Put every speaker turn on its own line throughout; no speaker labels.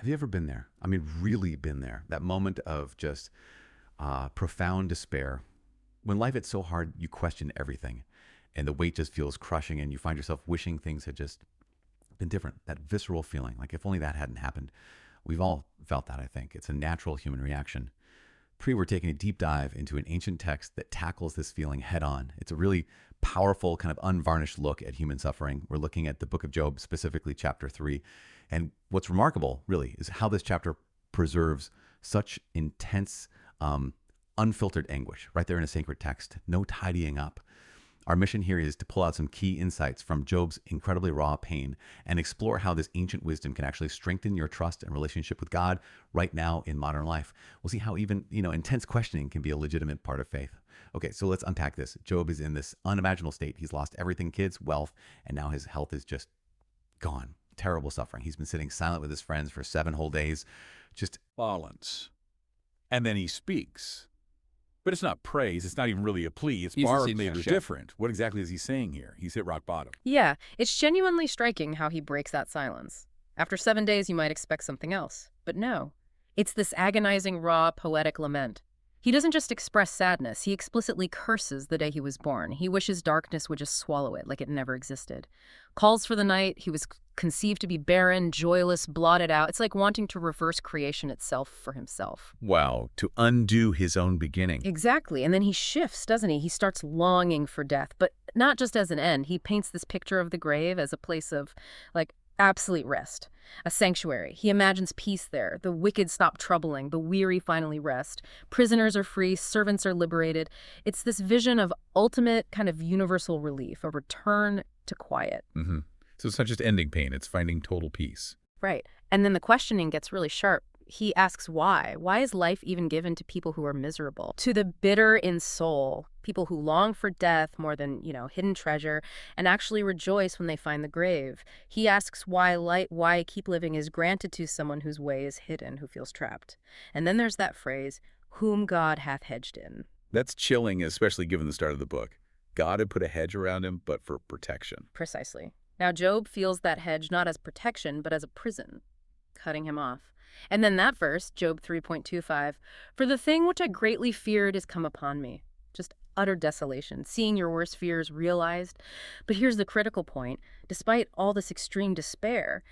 Have you ever been there? I mean, really been there. That moment of just profound despair. When life hits so hard, you question everything and the weight just feels crushing and you find yourself wishing things had just been different. That visceral feeling, like if only that hadn't happened. We've all felt that, I think. It's a natural human reaction. We're taking a deep dive into an ancient text that tackles this feeling head on. It's a really powerful, kind of unvarnished look at human suffering. We're looking at the book of Job, specifically chapter 3. And what's remarkable, really, is how this chapter preserves such intense, unfiltered anguish right there in a sacred text. No tidying up. Our mission here is to pull out some key insights from Job's incredibly raw pain and explore how this ancient wisdom can actually strengthen your trust and relationship with God right now in modern life. We'll see how even, intense questioning can be a legitimate part of faith. Okay, so let's unpack this. Job is in this unimaginable state. He's lost everything, kids, wealth, and now his health is just gone. Terrible suffering. He's been sitting silent with his friends for 7 whole days. Just
Violence. And then he speaks. But it's not praise. It's not even really a plea. It's
He's
borrowed
insinuating
later
shit.
different. What exactly is he saying here? He's hit rock bottom.
Yeah, it's genuinely striking how he breaks that silence. After 7 days, you might expect something else. But no. It's this agonizing, raw, poetic lament. He doesn't just express sadness. He explicitly curses the day he was born. He wishes darkness would just swallow it like it never existed. Calls for the night. He was conceived to be barren, joyless, blotted out. It's like wanting to reverse creation itself for himself.
Wow, to undo his own beginning.
Exactly. And then he shifts, doesn't he? He starts longing for death, but not just as an end. He paints this picture of the grave as a place of, absolute rest, a sanctuary. He imagines peace there. The wicked stop troubling. The weary finally rest. Prisoners are free. Servants are liberated. It's this vision of ultimate kind of universal relief, a return to quiet.
Mm-hmm. So it's not just ending pain. It's finding total peace.
Right. And then the questioning gets really sharp. He asks why. Why is life even given to people who are miserable? To the bitter in soul, people who long for death more than, hidden treasure, and actually rejoice when they find the grave. He asks why keep living is granted to someone whose way is hidden, who feels trapped. And then there's that phrase, whom God hath hedged in.
That's chilling, especially given the start of the book. God had put a hedge around him, but for protection.
Precisely. Now Job feels that hedge not as protection, but as a prison, cutting him off. And then that verse, Job 3.25, for the thing which I greatly feared is come upon me. Just utter desolation, seeing your worst fears realized. But here's the critical point. Despite all this extreme despair,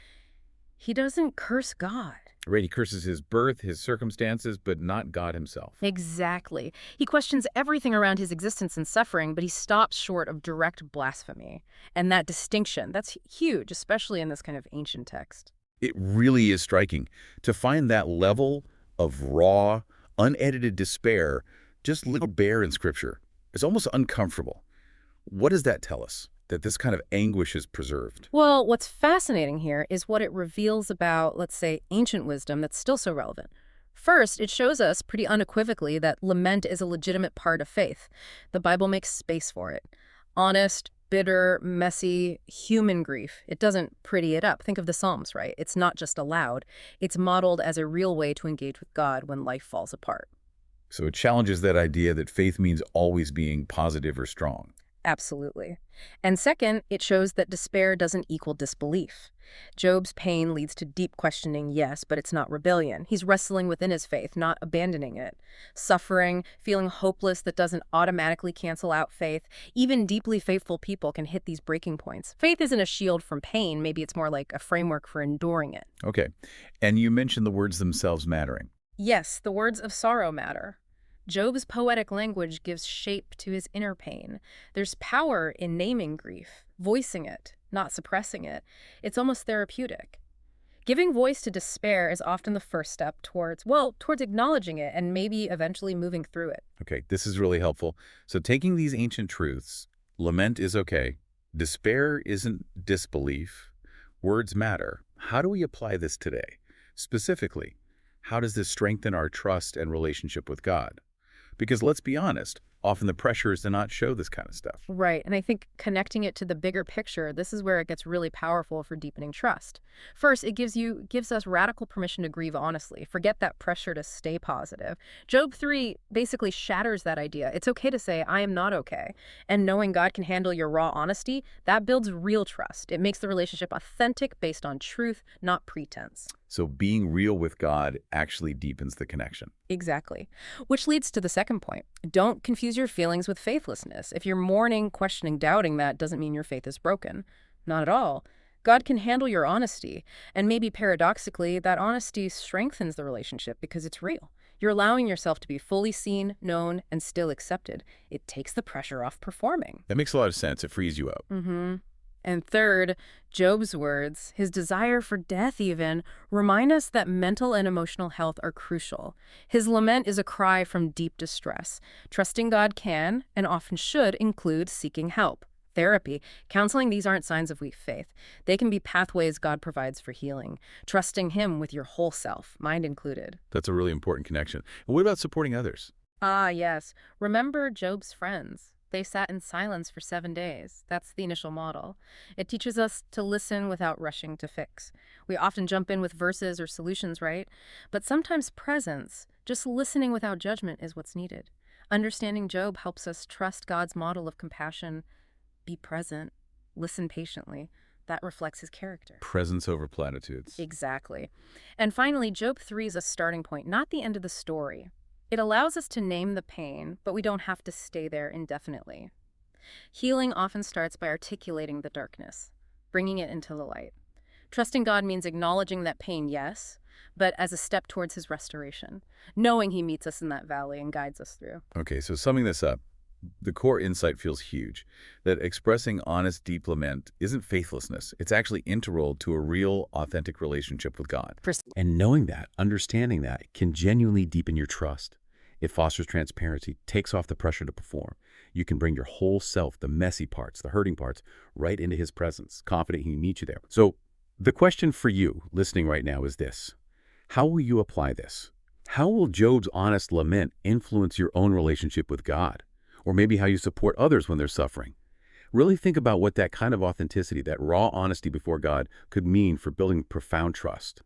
he doesn't curse God.
Right, he curses his birth, his circumstances, but not God himself.
Exactly. He questions everything around his existence and suffering, but he stops short of direct blasphemy. And that distinction, that's huge, especially in this kind of ancient text.
It really is striking to find that level of raw, unedited despair just laid bare in Scripture. It's almost uncomfortable. What does that tell us? That this kind of anguish is preserved?
Well, what's fascinating here is what it reveals about, let's say, ancient wisdom that's still so relevant. First, it shows us pretty unequivocally that lament is a legitimate part of faith. The Bible makes space for it. Honest, bitter, messy, human grief. It doesn't pretty it up. Think of the Psalms, right? It's not just allowed. It's modeled as a real way to engage with God when life falls apart.
So it challenges that idea that faith means always being positive or strong.
Absolutely. And second, it shows that despair doesn't equal disbelief. Job's pain leads to deep questioning, yes, but it's not rebellion. He's wrestling within his faith, not abandoning it. Suffering, feeling hopeless that doesn't automatically cancel out faith. Even deeply faithful people can hit these breaking points. Faith isn't a shield from pain. Maybe it's more like a framework for enduring it.
Okay. And you mentioned the words themselves mattering.
Yes, the words of sorrow matter. Job's poetic language gives shape to his inner pain. There's power in naming grief, voicing it, not suppressing it. It's almost therapeutic. Giving voice to despair is often the first step towards acknowledging it and maybe eventually moving through it.
Okay, this is really helpful. So taking these ancient truths, lament is okay, despair isn't disbelief, words matter. How do we apply this today? Specifically, how does this strengthen our trust and relationship with God? Because let's be honest, often the pressure is to not show this kind of stuff.
Right, and I think connecting it to the bigger picture, this is where it gets really powerful for deepening trust. First, it gives us radical permission to grieve honestly. Forget that pressure to stay positive. Job 3 basically shatters that idea. It's okay to say, I am not okay. And knowing God can handle your raw honesty, that builds real trust. It makes the relationship authentic based on truth, not pretense.
So being real with God actually deepens the connection.
Exactly. Which leads to the second point. Don't confuse your feelings with faithlessness. If you're mourning, questioning, doubting, that doesn't mean your faith is broken. Not at all. God can handle your honesty, and maybe paradoxically, that honesty strengthens the relationship because it's real. You're allowing yourself to be fully seen, known, and still accepted. It takes the pressure off performing.
That makes a lot of sense. It frees you up.
And third, Job's words, his desire for death even, remind us that mental and emotional health are crucial. His lament is a cry from deep distress. Trusting God can, and often should, include seeking help. Therapy, counseling, these aren't signs of weak faith. They can be pathways God provides for healing. Trusting Him with your whole self, mind included.
That's a really important connection. And what about supporting others?
Ah, yes. Remember Job's friends. They sat in silence for 7 days. That's the initial model. It teaches us to listen without rushing to fix. We often jump in with verses or solutions, right? But sometimes presence, just listening without judgment, is what's needed. Understanding Job helps us trust God's model of compassion. Be present. Listen patiently. That reflects his character.
Presence over platitudes.
Exactly. And finally, Job 3 is a starting point, not the end of the story. It allows us to name the pain, but we don't have to stay there indefinitely. Healing often starts by articulating the darkness, bringing it into the light. Trusting God means acknowledging that pain, yes, but as a step towards his restoration, knowing he meets us in that valley and guides us through.
Okay, so summing this up, the core insight feels huge, that expressing honest, deep lament isn't faithlessness. It's actually integral to a real, authentic relationship with God.
And knowing that, understanding that, can genuinely deepen your trust. It fosters transparency, takes off the pressure to perform. You can bring your whole self, the messy parts, the hurting parts, right into his presence, confident he meets you there. So the question for you listening right now is this. How will you apply this? How will Job's honest lament influence your own relationship with God? Or maybe how you support others when they're suffering? Really think about what that kind of authenticity, that raw honesty before God, could mean for building profound trust.